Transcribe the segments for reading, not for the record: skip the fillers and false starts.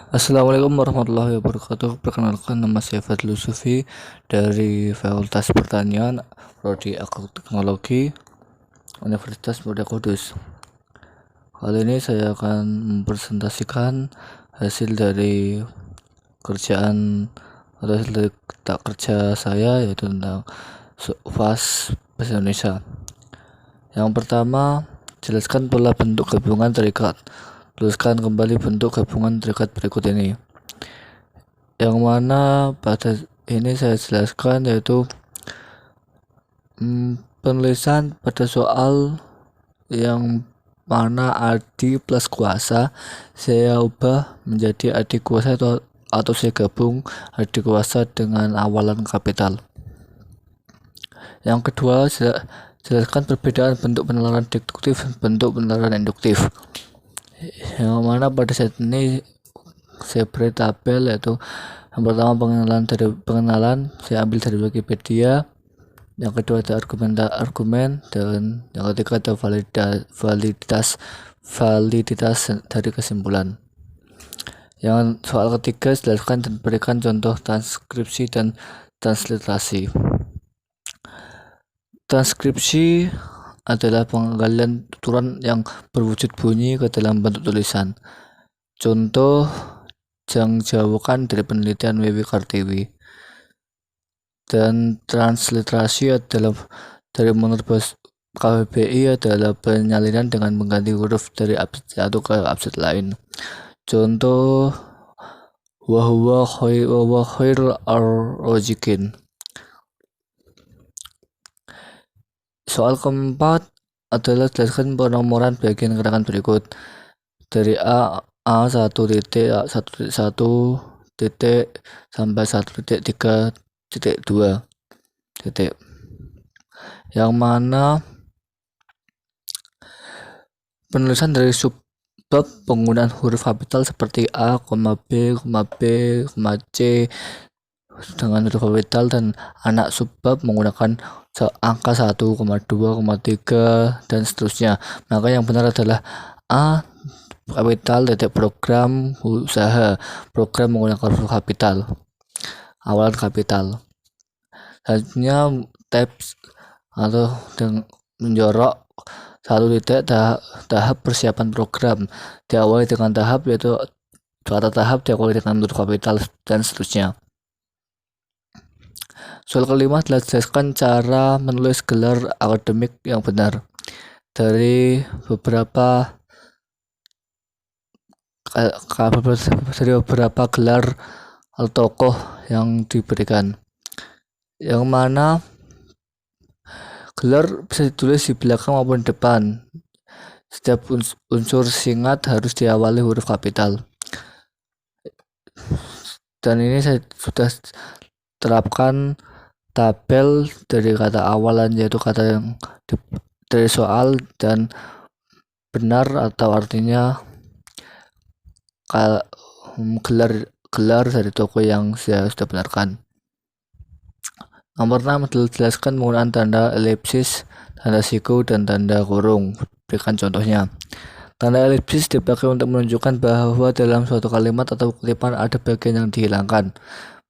Assalamualaikum warahmatullahi wabarakatuh. Perkenalkan, nama saya Fadlu Sufi dari Fakultas Pertanian, Prodi Teknologi, Universitas Muda Kudus. Kali ini saya akan mempresentasikan hasil dari kerjaan atau hasil dari kerja saya, yaitu tentang FAS Bahasa Indonesia. Yang pertama, jelaskan pola bentuk gabungan terikat. Tuliskan kembali bentuk gabungan terikat berikut ini. Yang mana pada ini saya jelaskan yaitu penulisan pada soal yang mana adi plus kuasa saya ubah menjadi adi kuasa atau saya gabung adi kuasa dengan awalan kapital. Yang kedua, jelaskan perbedaan bentuk penalaran deduktif dan bentuk penalaran induktif. Yang mana pada saat ini saya beri tabel, yaitu yang pertama pengenalan saya ambil dari Wikipedia, yang kedua ada argumen, dan yang ketiga ada validitas dari kesimpulan. Yang soal ketiga, jelaskan dan berikan contoh transkripsi dan transliterasi. Transkripsi adalah penggalian tuturan yang berwujud bunyi ke dalam bentuk tulisan. Contoh yang jauhkan dari penelitian W.W. Kartiwi. Dan transliterasi adalah dari menurut KBBI adalah penyalinan dengan mengganti huruf dari abjad satu ke abjad lain. Contoh wahwa khair ar-razikin. Soal keempat adalah jelaskan penomoran bagian gerakan berikut dari A1 titik 1 titik sampai 1.3.2 titik, yang mana penulisan dari subbab penggunaan huruf kapital seperti A, B, C dengan huruf kapital, dan anak subbab menggunakan angka 1, 2, 3 dan seterusnya. Maka yang benar adalah A kapital titik program usaha, program menggunakan huruf kapital, awalan kapital. Selanjutnya tabs atau menjorok 1 titik tahap persiapan program, diawali dengan tahap yaitu kata tahap diawali dengan huruf kapital dan seterusnya. Soal kelima adalah jelaskan cara menulis gelar akademik yang benar dari beberapa gelar atau tokoh yang diberikan, yang mana gelar bisa ditulis di belakang maupun depan. Setiap unsur singkat harus diawali huruf kapital, dan ini saya sudah terapkan tabel dari kata awalan, yaitu kata yang dari soal, dan benar atau artinya gelar dari toko yang saya sudah benarkan. Yang pertama adalah jelaskan penggunaan tanda elipsis, tanda siku, dan tanda kurung. Berikan contohnya. Tanda elipsis dipakai untuk menunjukkan bahwa dalam suatu kalimat atau kutipan ada bagian yang dihilangkan.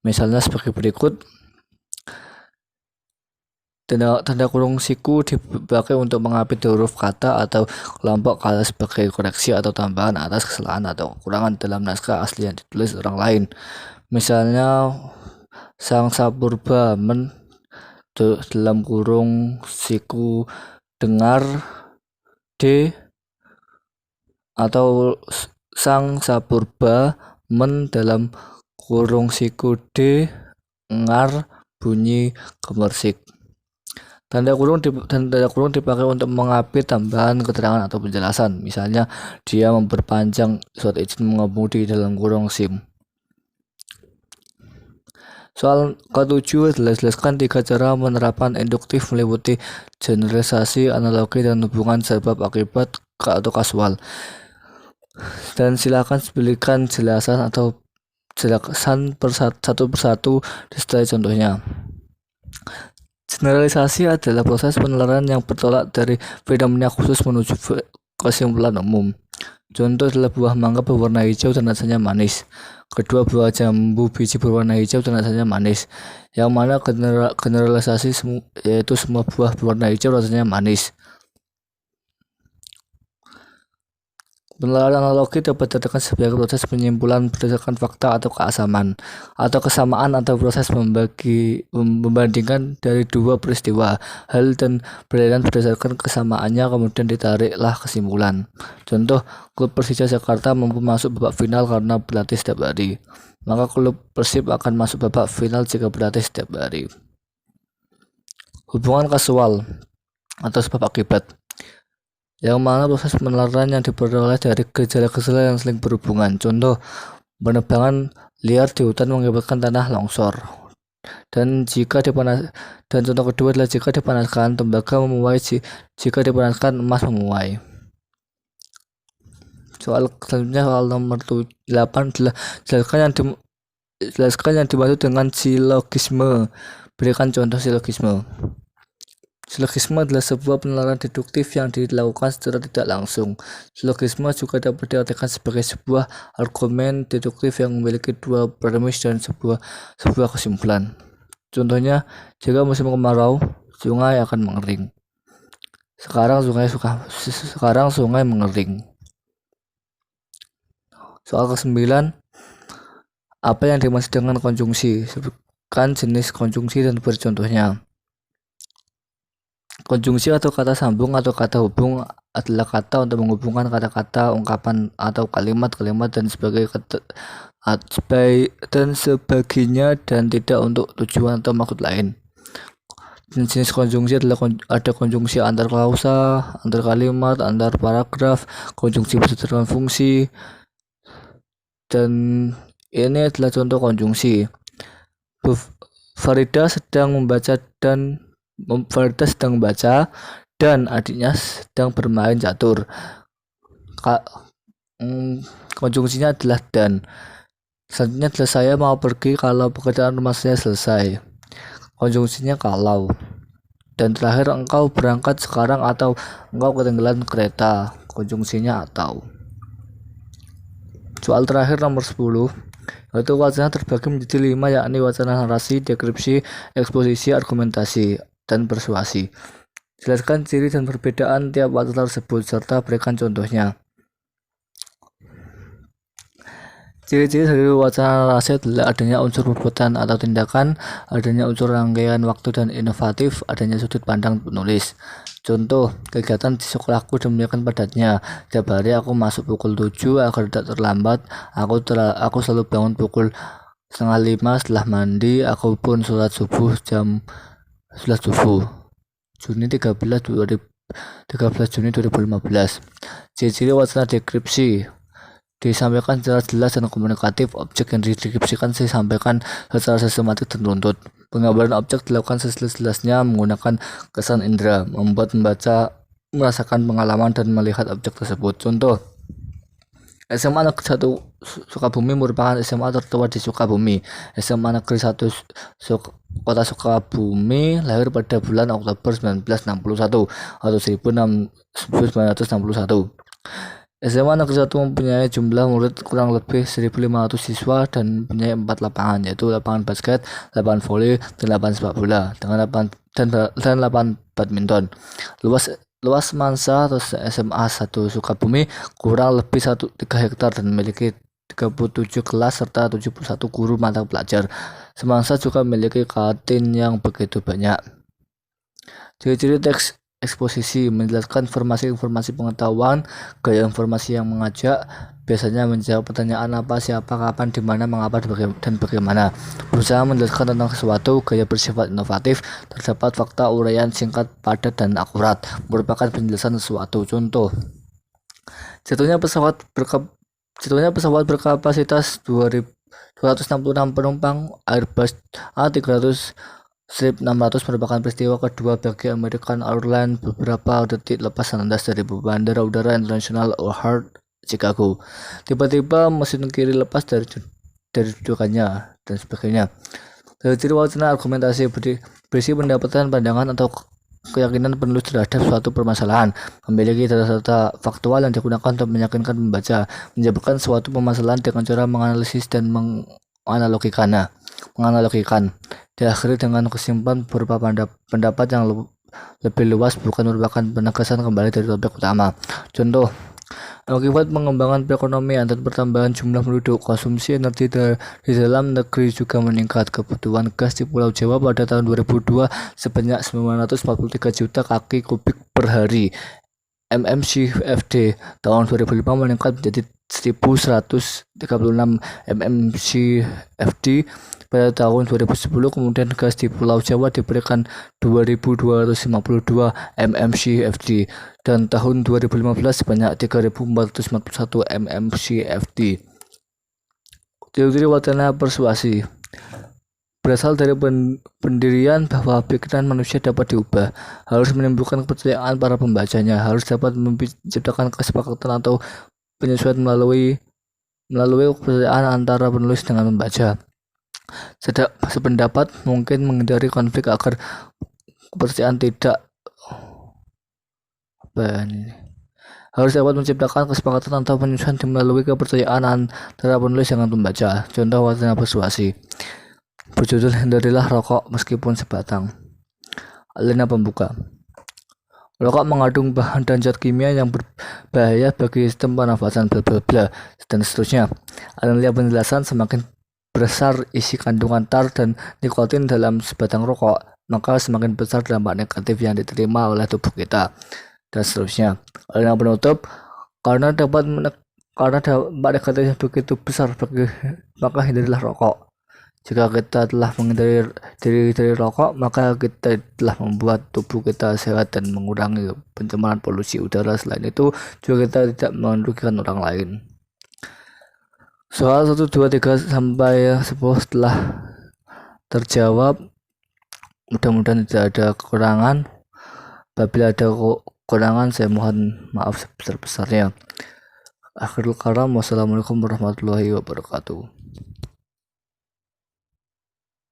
Misalnya sebagai berikut. Tanda kurung siku dipakai untuk mengapit huruf kata atau kelompok kata sebagai koreksi atau tambahan atas kesalahan atau kekurangan dalam naskah asli yang ditulis orang lain. Misalnya Sang Sapurba dalam kurung siku dengar D, atau Sang Sapurba dalam kurung siku D dengar bunyi gemersik. Tanda kurung dipakai untuk mengapit tambahan keterangan atau penjelasan. Misalnya, dia memperpanjang surat izin mengemudi dalam kurung SIM. Soal ke-7 adalah jelaskan 3 cara penerapan induktif meliputi generalisasi, analogi, dan hubungan sebab akibat atau kasual. Dan silakan berikan jelasan satu persatu disertai contohnya. Generalisasi adalah proses penalaran yang bertolak dari fenomena khusus menuju kesimpulan umum. Contoh adalah buah mangga berwarna hijau dan rasanya manis. Kedua, buah jambu biji berwarna hijau dan rasanya manis. Yang mana generalisasi yaitu semua buah berwarna hijau rasanya manis. Penelitian analogi dapat dikatakan sebagai proses penyimpulan berdasarkan fakta atau kesamaan atau proses membandingkan dari dua peristiwa hal dan perbedaan berdasarkan kesamaannya, kemudian ditariklah kesimpulan. Contoh, klub Persija Jakarta mampu masuk babak final karena berlatih setiap hari. Maka klub Persib akan masuk babak final jika berlatih setiap hari. Hubungan kausal atau sebab akibat, yang mana proses penularan yang diperoleh dari gejala-gejala yang saling berhubungan. Contoh, penebangan liar di hutan mengakibatkan tanah longsor. Dan contoh kedua adalah jika dipanaskan tembaga memuai, jika dipanaskan emas memuai. Soal selanjutnya, soal nomor 8 adalah jelaskan yang dimaksud dengan silogisme. Berikan contoh silogisme. Silogisme adalah sebuah penalaran deduktif yang dilakukan secara tidak langsung. Silogisme juga dapat diartikan sebagai sebuah argumen deduktif yang memiliki dua premis dan sebuah kesimpulan. Contohnya, jika musim kemarau, sungai akan mengering. Sekarang sungai mengering. Soal ke-9, apa yang dimaksud dengan konjungsi? Sebutkan jenis konjungsi dan beri contohnya. Konjungsi atau kata sambung atau kata hubung adalah kata untuk menghubungkan kata-kata, ungkapan atau kalimat-kalimat dan sebagainya dan tidak untuk tujuan atau maksud lain. Jenis konjungsi adalah ada konjungsi antar klausa, antar kalimat, antar paragraf, konjungsi berdasarkan fungsi, dan ini adalah contoh konjungsi. Farida sedang membaca dan adiknya sedang bermain catur. Konjungsinya adalah dan. Selanjutnya adalah saya mau pergi kalau pekerjaan rumah saya selesai. Konjungsinya kalau. Dan terakhir, engkau berangkat sekarang atau engkau ketinggalan kereta. Konjungsinya atau. Soal terakhir nomor 10, yaitu wacana terbagi menjadi 5, yakni wacana narasi, deskripsi, eksposisi, argumentasi, dan persuasi. Jelaskan ciri dan perbedaan tiap wacana tersebut serta berikan contohnya. Ciri-ciri dari wacana narasi adalah adanya unsur perbuatan atau tindakan, adanya unsur rangkaian waktu dan inovatif, adanya sudut pandang penulis. Contoh, kegiatan di sekolahku demikian padatnya. Tiap hari aku masuk pukul 7 agar tidak terlambat. Aku selalu bangun pukul 4:30 setelah mandi. Aku pun sholat subuh jam 11 subuh. 13 Juni 2015. Ciri-ciri wacana deskripsi disampaikan secara jelas dan komunikatif. Objek yang dideskripsikan disampaikan secara sistematik dan runtut. Penggambaran objek dilakukan sejelas-jelasnya menggunakan kesan indera, membuat pembaca merasakan pengalaman dan melihat objek tersebut. Contoh, SMA Negeri 1 Sukabumi merupakan SMA tertua di Sukabumi. SMA Negeri 1 Kota Sukabumi lahir pada bulan Oktober 1961 atau 1961. SMA Negeri 1 mempunyai jumlah murid kurang lebih 1.500 siswa dan mempunyai 4 lapangan, yaitu lapangan basket, lapangan voli, dan lapangan sepak bola, dengan lapangan badminton. Luas Mansa atau SMA 1 Sukabumi kurang lebih 3 hektar dan memiliki 37 kelas serta 71 guru mata pelajar. Semangsa juga memiliki kantin yang begitu banyak. Ciri-ciri teks eksposisi menjelaskan informasi pengetahuan, gaya informasi yang mengajak, biasanya menjawab pertanyaan apa, siapa, kapan, di mana, mengapa, dan bagaimana. Berusaha menjelaskan tentang sesuatu, gaya bersifat inovatif, terdapat fakta, uraian singkat, padat, dan akurat, merupakan penjelasan sesuatu. Contoh, jatuhnya pesawat berkapasitas 266 penumpang Airbus A300-600 merupakan peristiwa kedua bagi American Airlines beberapa detik lepas landas dari Bandara Udara Internasional O'Hare, Chicago. Tiba-tiba mesin kiri lepas dari dudukannya dan sebagainya. Dari ciri wacana argumentasi berisi pendapatan, pandangan, atau keyakinan penulis terhadap suatu permasalahan, memiliki data-data faktual yang digunakan untuk meyakinkan pembaca, menjabarkan suatu permasalahan dengan cara menganalisis dan menganalogikan, diakhiri dengan kesimpulan berupa pendapat yang lebih luas, bukan merupakan penegasan kembali dari topik utama. Contoh, akibat pengembangan perekonomian dan pertambahan jumlah penduduk, konsumsi energi di dalam negeri juga meningkat. Kebutuhan gas di Pulau Jawa pada tahun 2002 sebanyak 943 juta kaki kubik per hari. MMCFD tahun 2005 meningkat menjadi 1.136 MMCFD pada tahun 2010. Kemudian gas di Pulau Jawa diberikan 2.252 MMCFD dan tahun 2015 sebanyak 3.441 MMCFD. Teori wacana persuasi berasal dari pendirian bahwa pikiran manusia dapat diubah, harus menimbulkan kepercayaan para pembacanya, harus dapat menciptakan kesepakatan atau penyesuaian melalui kepercayaan antara penulis dengan pembaca. Sependapat mungkin menghindari konflik agar kepercayaan tidak harus dapat menciptakan kesepakatan atau penyesuaian melalui kepercayaan antara penulis dengan pembaca. Contoh wacana persuasi berjudul Hindarilah rokok meskipun sebatang. Alina pembuka. Rokok mengandung bahan dan zat kimia yang berbahaya bagi sistem pernafasan, bla bla bla, dan seterusnya. Alina penjelasan, semakin besar isi kandungan tar dan nikotin dalam sebatang rokok, maka semakin besar dampak negatif yang diterima oleh tubuh kita, dan seterusnya. Alina penutup, karena dampak negatif yang begitu besar maka hindarilah rokok. Jika kita telah menghindari diri dari rokok, maka kita telah membuat tubuh kita sehat dan mengurangi pencemaran polusi udara. Selain itu, juga kita tidak merugikan orang lain. Soal 1, 2, 3 sampai 10 telah terjawab. Mudah-mudahan tidak ada kekurangan. Apabila ada kekurangan, saya mohon maaf sebesar-besarnya. Akhirul kalam, wassalamualaikum warahmatullahi wabarakatuh.